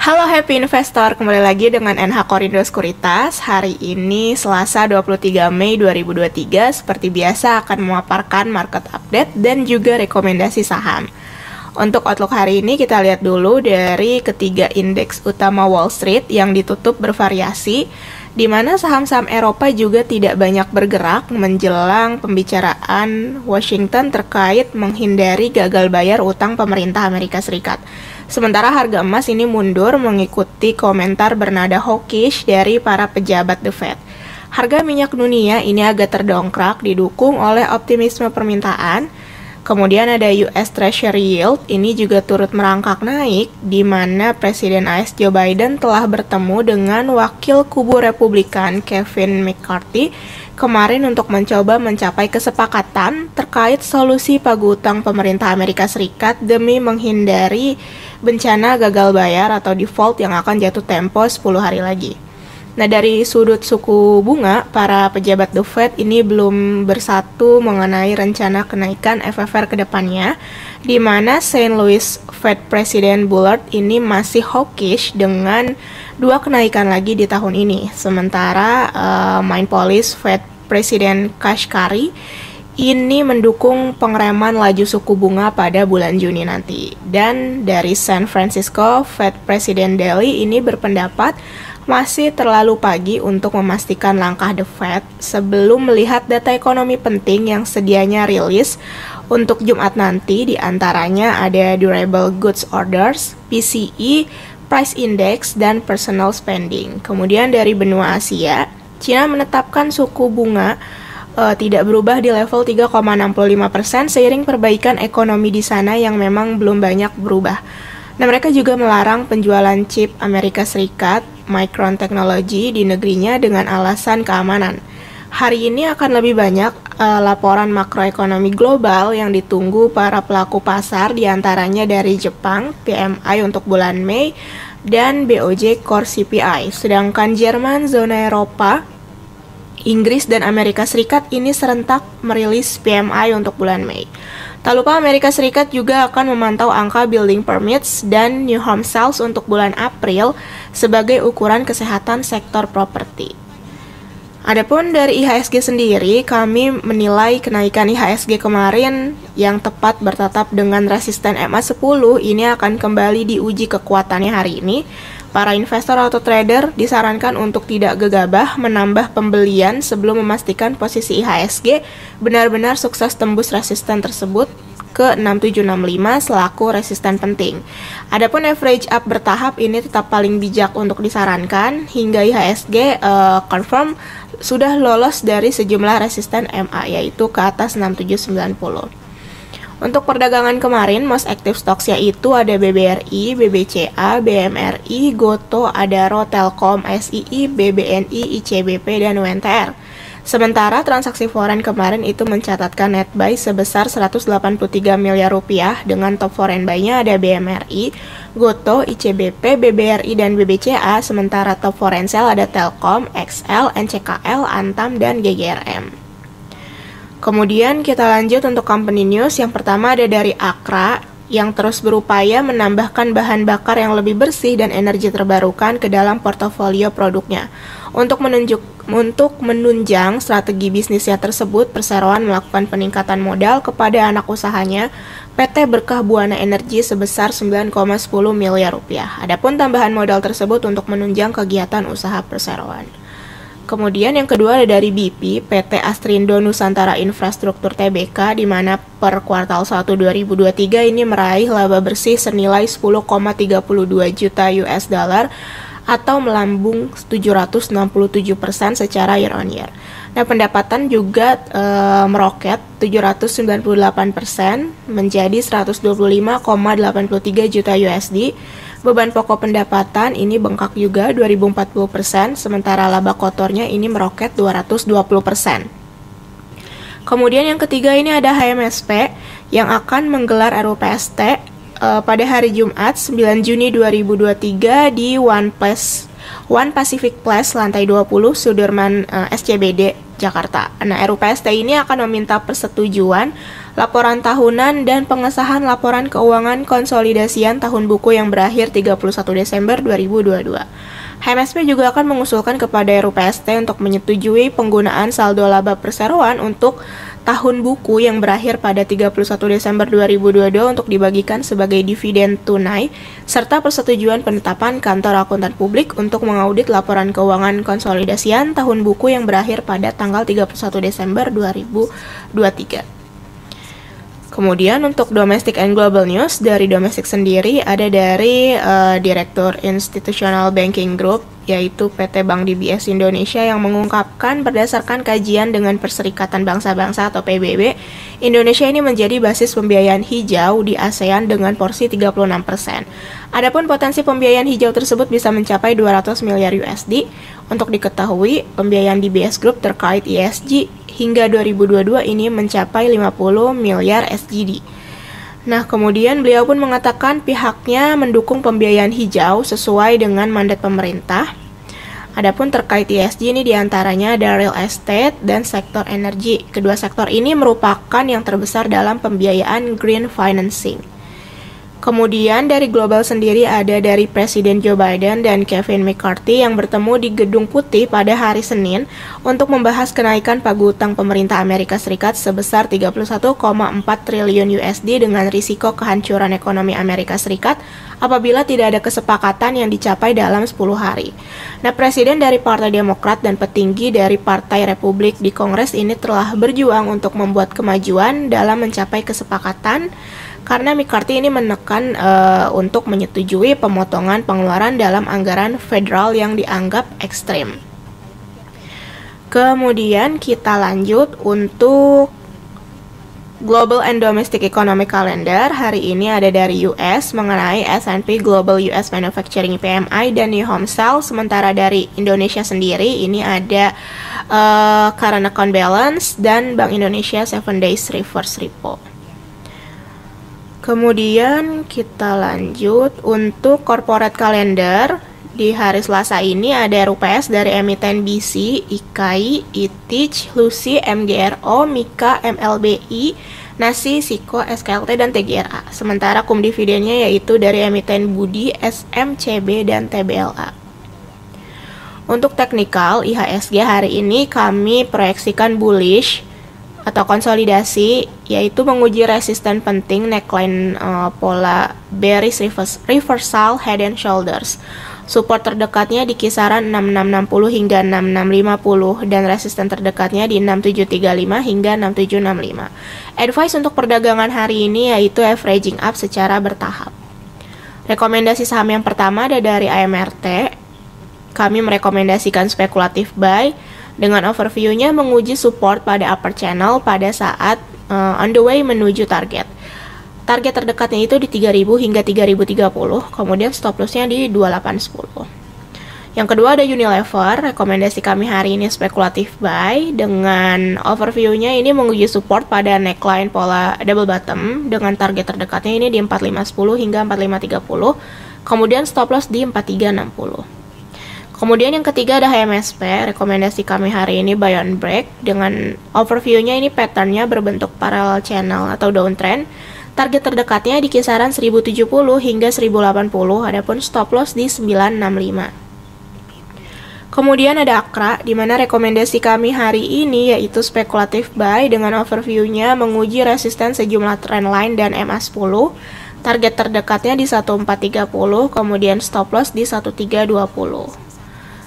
Halo Happy Investor, kembali lagi dengan NH Korindo Sekuritas. Hari ini Selasa 23 Mei 2023, seperti biasa akan memaparkan market update dan juga rekomendasi saham. Untuk outlook hari ini kita lihat dulu dari ketiga indeks utama Wall Street yang ditutup bervariasi, di mana saham-saham Eropa juga tidak banyak bergerak menjelang pembicaraan Washington terkait menghindari gagal bayar utang pemerintah Amerika Serikat. Sementara harga emas ini mundur mengikuti komentar bernada hawkish dari para pejabat The Fed. Harga minyak dunia ini agak terdongkrak didukung oleh optimisme permintaan. Kemudian ada US Treasury Yield, ini juga turut merangkak naik, di mana Presiden AS Joe Biden telah bertemu dengan wakil kubu Republikan Kevin McCarthy kemarin untuk mencoba mencapai kesepakatan terkait solusi pagu utang pemerintah Amerika Serikat demi menghindari bencana gagal bayar atau default yang akan jatuh tempo 10 hari lagi. Nah, dari sudut suku bunga, para pejabat The Fed ini belum bersatu mengenai rencana kenaikan FFR ke depannya, di mana St. Louis Fed President Bullard ini masih hawkish dengan 2 kenaikan lagi di tahun ini. Sementara Minneapolis Fed President Kashkari ini mendukung pengereman laju suku bunga pada bulan Juni nanti. Dan dari San Francisco Fed President Daly ini berpendapat masih terlalu pagi untuk memastikan langkah The Fed sebelum melihat data ekonomi penting yang sedianya rilis untuk Jumat nanti, di antaranya ada Durable Goods Orders, PCE, Price Index, dan Personal Spending. Kemudian dari benua Asia, China menetapkan suku bunga tidak berubah di level 3,65% seiring perbaikan ekonomi di sana yang memang belum banyak berubah. Nah, mereka juga melarang penjualan chip Amerika Serikat, Micron Technology di negerinya dengan alasan keamanan. Hari ini akan lebih banyak laporan makroekonomi global yang ditunggu para pelaku pasar, diantaranya dari Jepang, PMI untuk bulan Mei, dan BOJ Core CPI. Sedangkan Jerman, zona Eropa, Inggris, dan Amerika Serikat ini serentak merilis PMI untuk bulan Mei. Tak lupa Amerika Serikat juga akan memantau angka building permits dan new home sales untuk bulan April sebagai ukuran kesehatan sektor properti. Adapun dari IHSG sendiri, kami menilai kenaikan IHSG kemarin yang tepat bertatap dengan resisten MA10 ini akan kembali diuji kekuatannya hari ini. Para investor atau trader disarankan untuk tidak gegabah menambah pembelian sebelum memastikan posisi IHSG benar-benar sukses tembus resisten tersebut ke 6765 selaku resisten penting. Adapun average up bertahap ini tetap paling bijak untuk disarankan hingga IHSG confirm sudah lolos dari sejumlah resisten MA, yaitu ke atas 6790. Untuk perdagangan kemarin, most active stocks yaitu ada BBRI, BBCA, BMRI, Goto, Adaro, Telkom, SII, BBNI, ICBP, dan UNTR. Sementara transaksi foreign kemarin itu mencatatkan net buy sebesar 183 miliar rupiah, dengan top foreign buy-nya ada BMRI, Goto, ICBP, BBRI, dan BBCA, sementara top foreign sell ada Telkom, XL, NCKL, Antam, dan GGRM. Kemudian kita lanjut untuk company news. Yang pertama ada dari Akra yang terus berupaya menambahkan bahan bakar yang lebih bersih dan energi terbarukan ke dalam portofolio produknya. Untuk menunjang strategi bisnisnya tersebut, perseroan melakukan peningkatan modal kepada anak usahanya, PT Berkah Buana Energi sebesar 9,10 miliar rupiah. Adapun tambahan modal tersebut untuk menunjang kegiatan usaha perseroan. Kemudian yang kedua ada dari BP, PT Astrindo Nusantara Infrastruktur Tbk, di mana per kuartal 1 2023 ini meraih laba bersih senilai 10,32 juta US dollar atau melambung 767% secara year on year. Nah, pendapatan juga meroket 798% menjadi 125,83 juta USD. Beban pokok pendapatan ini bengkak juga 2040%, sementara laba kotornya ini meroket 220%. Kemudian yang ketiga ini ada HMSP yang akan menggelar RUPST pada hari Jumat 9 Juni 2023 di One Pacific Place lantai 20 Sudirman SCBD Jakarta. Nah, RUPST ini akan meminta persetujuan laporan tahunan dan pengesahan laporan keuangan konsolidasian tahun buku yang berakhir 31 Desember 2022. HMSP juga akan mengusulkan kepada RUPST untuk menyetujui penggunaan saldo laba perseroan untuk tahun buku yang berakhir pada 31 Desember 2022 untuk dibagikan sebagai dividen tunai, serta persetujuan penetapan kantor akuntan publik untuk mengaudit laporan keuangan konsolidasian tahun buku yang berakhir pada tanggal 31 Desember 2023. Kemudian untuk domestic and global news, dari domestik sendiri ada dari Direktur Institutional Banking Group, yaitu PT Bank DBS Indonesia, yang mengungkapkan berdasarkan kajian dengan Perserikatan Bangsa-Bangsa atau PBB, Indonesia ini menjadi basis pembiayaan hijau di ASEAN dengan porsi 36%. Adapun potensi pembiayaan hijau tersebut bisa mencapai 200 miliar USD. Untuk diketahui, pembiayaan DBS Group terkait ESG hingga 2022 ini mencapai 50 miliar SGD. Nah, kemudian beliau pun mengatakan pihaknya mendukung pembiayaan hijau sesuai dengan mandat pemerintah. Adapun terkait ESG ini diantaranya ada real estate dan sektor energi. Kedua sektor ini merupakan yang terbesar dalam pembiayaan green financing. Kemudian dari global sendiri ada dari Presiden Joe Biden dan Kevin McCarthy yang bertemu di Gedung Putih pada hari Senin untuk membahas kenaikan pagu utang pemerintah Amerika Serikat sebesar 31,4 triliun USD dengan risiko kehancuran ekonomi Amerika Serikat apabila tidak ada kesepakatan yang dicapai dalam 10 hari. Nah, Presiden dari Partai Demokrat dan petinggi dari Partai Republik di Kongres ini telah berjuang untuk membuat kemajuan dalam mencapai kesepakatan, karena McCarthy ini menekan untuk menyetujui pemotongan pengeluaran dalam anggaran federal yang dianggap ekstrim. Kemudian kita lanjut untuk Global and Domestic Economic Calendar. Hari ini ada dari US mengenai S&P Global US Manufacturing PMI dan New Home Sales. Sementara dari Indonesia sendiri ini ada current account balance dan Bank Indonesia 7 days reverse repo. Kemudian kita lanjut untuk corporate calendar. Di hari Selasa ini ada RUPS dari emiten BC, IKAI, ITIJ, LUSI, MGRO, MIKA, MLBI, NASI, SIKO, SKLT, dan TGRA. Sementara kum dividennya yaitu dari emiten Budi, SMCB, dan TBLA. Untuk teknikal, IHSG hari ini kami proyeksikan bullish atau konsolidasi, yaitu menguji resisten penting neckline pola bearish reversal head and shoulders. Support terdekatnya di kisaran 6660 hingga 6650 dan resisten terdekatnya di 6735 hingga 6765. Advice untuk perdagangan hari ini yaitu averaging up secara bertahap. Rekomendasi saham yang pertama ada dari AMRT. Kami merekomendasikan spekulatif buy dengan overview-nya menguji support pada upper channel pada saat on the way menuju target. Target terdekatnya itu di 3000 hingga 3030, kemudian stop loss-nya di 2810. Yang kedua ada Unilever. Rekomendasi kami hari ini spekulatif buy dengan overview-nya ini menguji support pada neckline pola double bottom dengan target terdekatnya ini di 4510 hingga 4530, kemudian stop loss di 4360. Kemudian yang ketiga ada HMSP. Rekomendasi kami hari ini buy on break dengan overview-nya ini pattern-nya berbentuk parallel channel atau downtrend. Target terdekatnya di kisaran 1070 hingga 1080, adapun stop loss di 965. Kemudian ada Akra, di mana rekomendasi kami hari ini yaitu spekulatif buy dengan overview-nya menguji resisten sejumlah trendline dan MA10. Target terdekatnya di 1430, kemudian stop loss di 1320.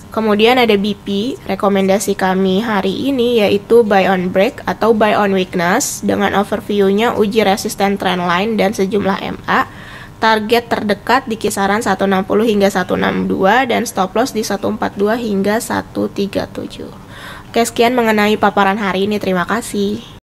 Kemudian ada BP. Rekomendasi kami hari ini yaitu buy on break atau buy on weakness dengan overview-nya uji resisten trendline dan sejumlah MA. Target terdekat di kisaran 160 hingga 162 dan stop loss di 142 hingga 137. Oke, sekian mengenai paparan hari ini. Terima kasih.